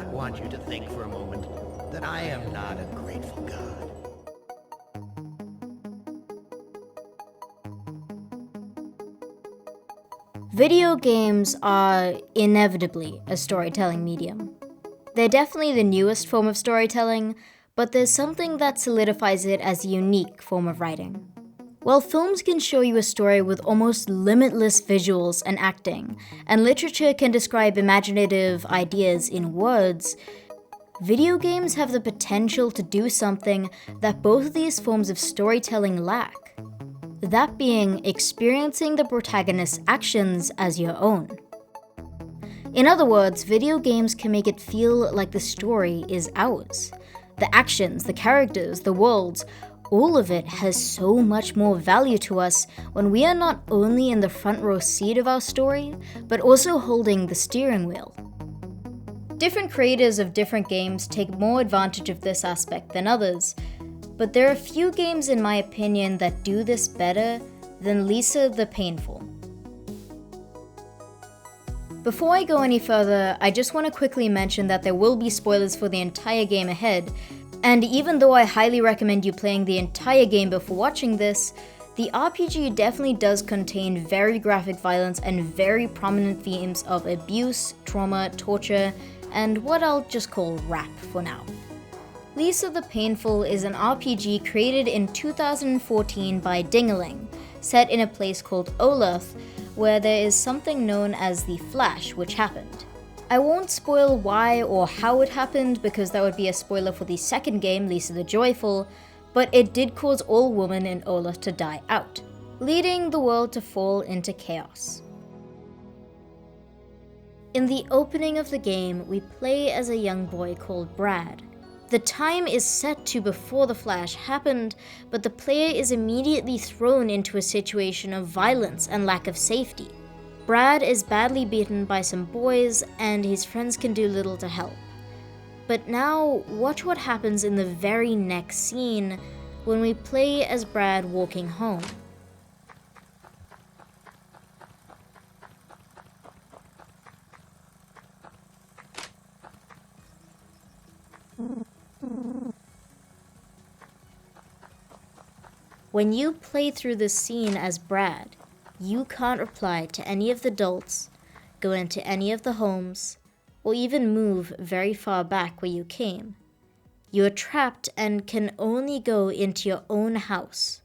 not want you to think for a moment that I am not a grateful God. Video games are inevitably a storytelling medium. They're definitely the newest form of storytelling, but there's something that solidifies it as a unique form of writing. While films can show you a story with almost limitless visuals and acting, and literature can describe imaginative ideas in words, video games have the potential to do something that both of these forms of storytelling lack. That being experiencing the protagonist's actions as your own. In other words, video games can make it feel like the story is ours. The actions, the characters, the worlds, all of it has so much more value to us when we are not only in the front row seat of our story, but also holding the steering wheel. Different creators of different games take more advantage of this aspect than others, but there are few games in my opinion that do this better than Lisa the Painful. Before I go any further, I just want to quickly mention that there will be spoilers for the entire game ahead, and even though I highly recommend you playing the entire game before watching this, the RPG definitely does contain very graphic violence and very prominent themes of abuse, trauma, torture, and what I'll just call rap for now. Lisa the Painful is an RPG created in 2014 by Dingaling, set in a place called Olaf, where there is something known as the Flash which happened. I won't spoil why or how it happened because that would be a spoiler for the second game, Lisa the Joyful, but it did cause all women in Olaf to die out, leading the world to fall into chaos. In the opening of the game, we play as a young boy called Brad. The time is set to before the Flash happened, but the player is immediately thrown into a situation of violence and lack of safety. Brad is badly beaten by some boys, and his friends can do little to help. But now, watch what happens in the very next scene when we play as Brad walking home. When you play through this scene as Brad, you can't reply to any of the adults, go into any of the homes, or even move very far back where you came. You are trapped and can only go into your own house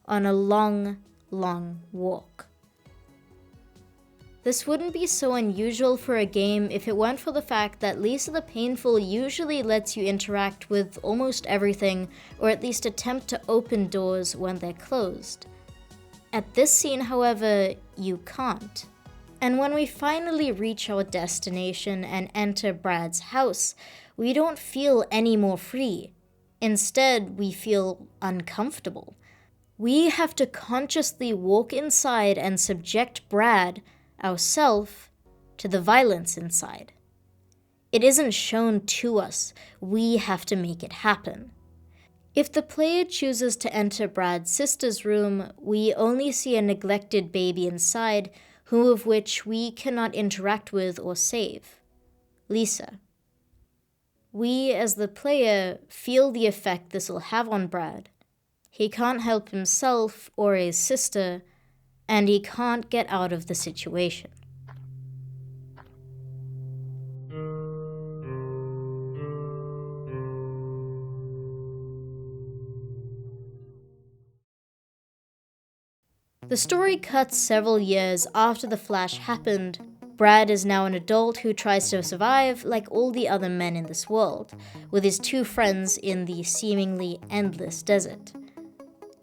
on a long, long walk. This wouldn't be so unusual for a game if it weren't for the fact that Lisa the Painful usually lets you interact with almost everything, or at least attempt to open doors when they're closed. At this scene, however, you can't. And when we finally reach our destination and enter Brad's house, we don't feel any more free. Instead, we feel uncomfortable. We have to consciously walk inside and subject Brad, ourself, to the violence inside. It isn't shown to us, we have to make it happen. If the player chooses to enter Brad's sister's room, we only see a neglected baby inside, who of which we cannot interact with or save. Lisa. We, as the player, feel the effect this will have on Brad. He can't help himself or his sister, and he can't get out of the situation. The story cuts several years after the Flash happened. Brad is now an adult who tries to survive like all the other men in this world, with his two friends in the seemingly endless desert.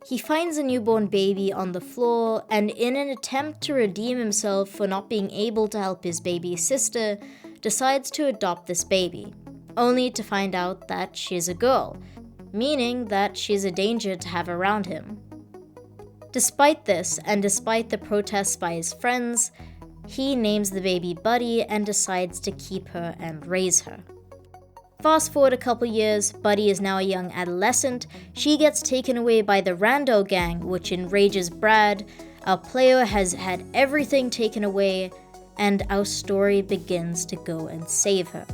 He finds a newborn baby on the floor, and in an attempt to redeem himself for not being able to help his baby's sister, decides to adopt this baby, only to find out that she's a girl, meaning that she's a danger to have around him. Despite this, and despite the protests by his friends, he names the baby Buddy and decides to keep her and raise her. Fast forward a couple years, Buddy is now a young adolescent. She gets taken away by the Rando gang, which enrages Brad. Our player has had everything taken away, and our story begins to go and save her.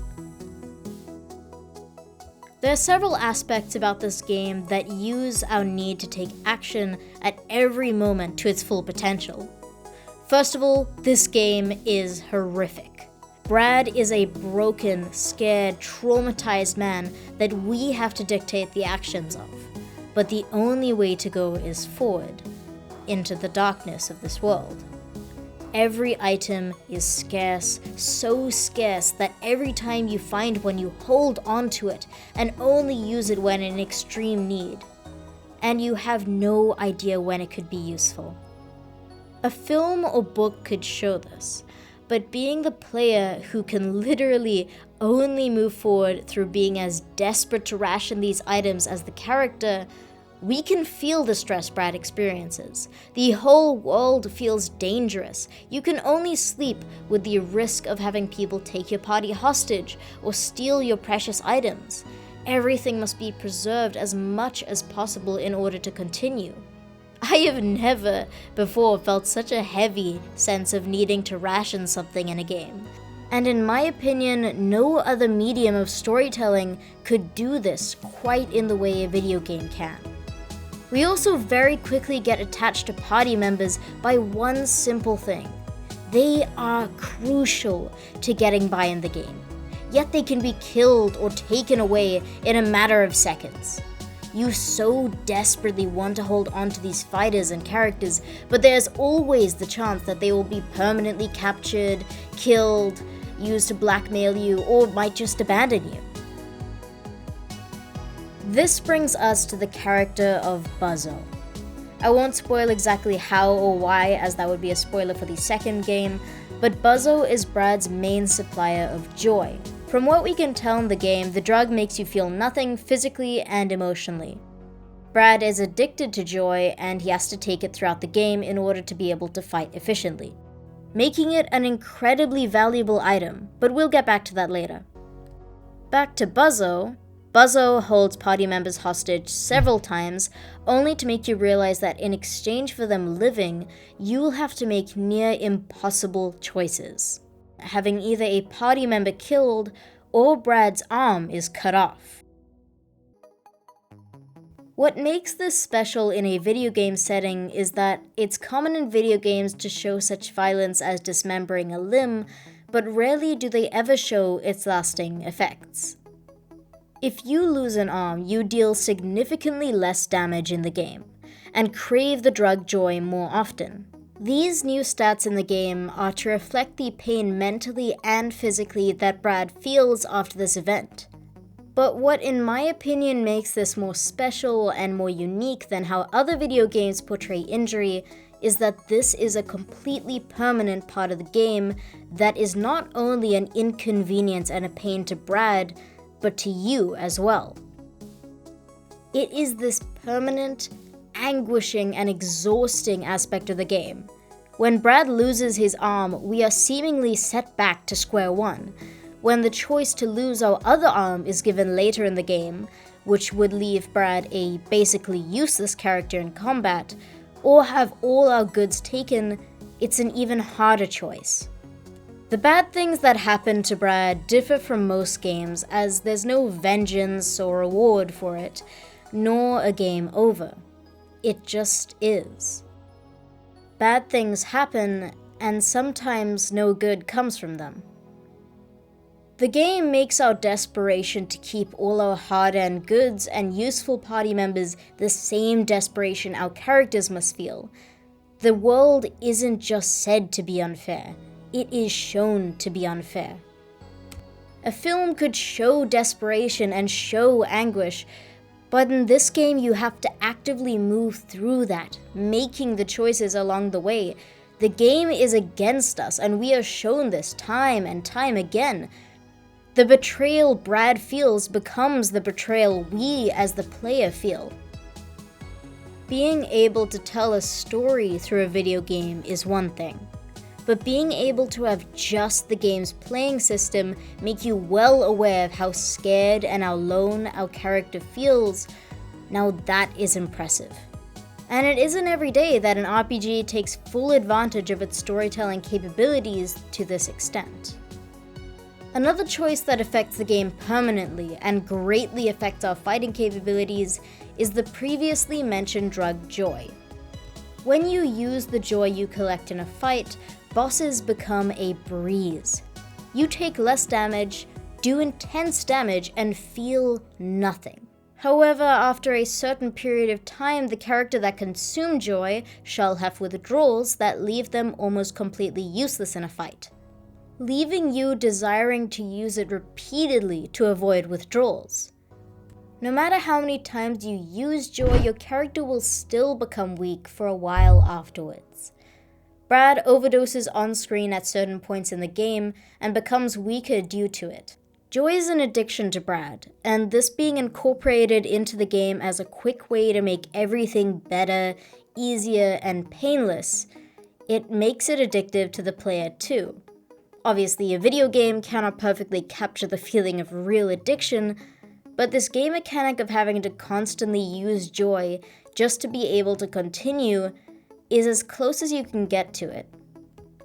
There are several aspects about this game that use our need to take action at every moment to its full potential. First of all, this game is horrific. Brad is a broken, scared, traumatized man that we have to dictate the actions of. But the only way to go is forward, into the darkness of this world. Every item is scarce, so scarce that every time you find one you hold onto it and only use it when in extreme need. And you have no idea when it could be useful. A film or book could show this, but being the player who can literally only move forward through being as desperate to ration these items as the character, we can feel the stress Brad experiences. The whole world feels dangerous. You can only sleep with the risk of having people take your party hostage or steal your precious items. Everything must be preserved as much as possible in order to continue. I have never before felt such a heavy sense of needing to ration something in a game. And in my opinion, no other medium of storytelling could do this quite in the way a video game can. We also very quickly get attached to party members by one simple thing. They are crucial to getting by in the game, yet they can be killed or taken away in a matter of seconds. You so desperately want to hold on to these fighters and characters, but there's always the chance that they will be permanently captured, killed, used to blackmail you, or might just abandon you. This brings us to the character of Buzzo. I won't spoil exactly how or why, as that would be a spoiler for the second game, but Buzzo is Brad's main supplier of joy. From what we can tell in the game, the drug makes you feel nothing physically and emotionally. Brad is addicted to joy, and he has to take it throughout the game in order to be able to fight efficiently, making it an incredibly valuable item, but we'll get back to that later. Back to Buzzo. Buzzo holds party members hostage several times, only to make you realize that in exchange for them living, you'll have to make near impossible choices, having either a party member killed or Brad's arm is cut off. What makes this special in a video game setting is that it's common in video games to show such violence as dismembering a limb, but rarely do they ever show its lasting effects. If you lose an arm, you deal significantly less damage in the game, and crave the drug joy more often. These new stats in the game are to reflect the pain mentally and physically that Brad feels after this event. But what in my opinion makes this more special and more unique than how other video games portray injury is that this is a completely permanent part of the game that is not only an inconvenience and a pain to Brad, but to you as well. It is this permanent, anguishing, and exhausting aspect of the game. When Brad loses his arm, we are seemingly set back to square one, when the choice to lose our other arm is given later in the game, which would leave Brad a basically useless character in combat, or have all our goods taken, it's an even harder choice. The bad things that happen to Brad differ from most games, as there's no vengeance or reward for it, nor a game over. It just is. Bad things happen, and sometimes no good comes from them. The game makes our desperation to keep all our hard-earned goods and useful party members the same desperation our characters must feel. The world isn't just said to be unfair. It is shown to be unfair. A film could show desperation and show anguish, but in this game you have to actively move through that, making the choices along the way. The game is against us, and we are shown this time and time again. The betrayal Brad feels becomes the betrayal we as the player feel. Being able to tell a story through a video game is one thing. But being able to have just the game's playing system make you well aware of how scared and how alone our character feels, now that is impressive. And it isn't every day that an RPG takes full advantage of its storytelling capabilities to this extent. Another choice that affects the game permanently and greatly affects our fighting capabilities is the previously mentioned drug Joy. When you use the Joy you collect in a fight, bosses become a breeze. You take less damage, do intense damage, and feel nothing. However, after a certain period of time, the character that consumed Joy shall have withdrawals that leave them almost completely useless in a fight, leaving you desiring to use it repeatedly to avoid withdrawals. No matter how many times you use Joy, your character will still become weak for a while afterwards. Brad overdoses on screen at certain points in the game and becomes weaker due to it. Joy is an addiction to Brad, and this being incorporated into the game as a quick way to make everything better, easier, and painless, it makes it addictive to the player too. Obviously, a video game cannot perfectly capture the feeling of real addiction, but this game mechanic of having to constantly use Joy just to be able to continue is as close as you can get to it.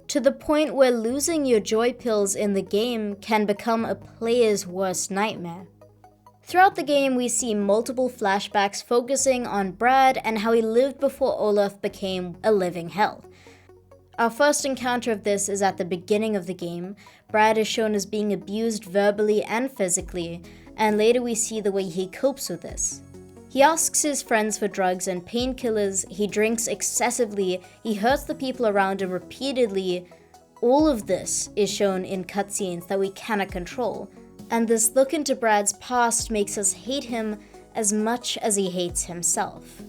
To the point where losing your Joy pills in the game can become a player's worst nightmare. Throughout the game, we see multiple flashbacks focusing on Brad and how he lived before Olaf became a living hell. Our first encounter of this is at the beginning of the game. Brad is shown as being abused verbally and physically, and later we see the way he copes with this. He asks his friends for drugs and painkillers, he drinks excessively, he hurts the people around him repeatedly. All of this is shown in cutscenes that we cannot control, and this look into Brad's past makes us hate him as much as he hates himself.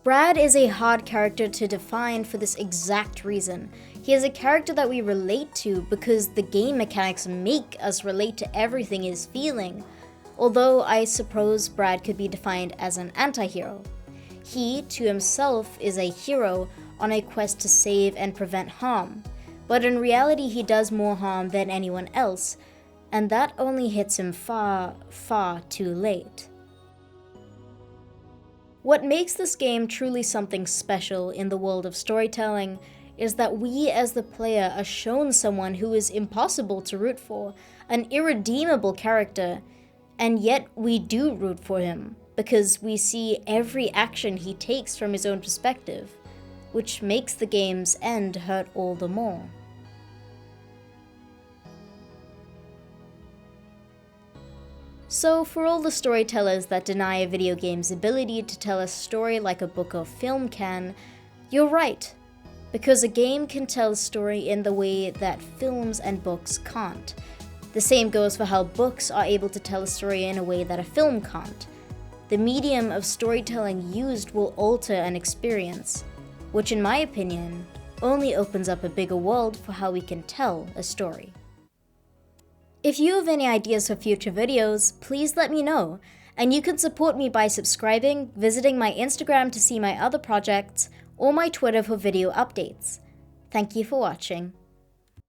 Brad is a hard character to define for this exact reason. He is a character that we relate to because the game mechanics make us relate to everything he's feeling. Although I suppose Brad could be defined as an anti-hero. He, to himself, is a hero on a quest to save and prevent harm, but in reality he does more harm than anyone else, and that only hits him far, far too late. What makes this game truly something special in the world of storytelling is that we as the player are shown someone who is impossible to root for, an irredeemable character, and yet we do root for him, because we see every action he takes from his own perspective, which makes the game's end hurt all the more. So for all the storytellers that deny a video game's ability to tell a story like a book or film can, you're right, because a game can tell a story in the way that films and books can't. The same goes for how books are able to tell a story in a way that a film can't. The medium of storytelling used will alter an experience, which in my opinion, only opens up a bigger world for how we can tell a story. If you have any ideas for future videos, please let me know, and you can support me by subscribing, visiting my Instagram to see my other projects, or my Twitter for video updates. Thank you for watching.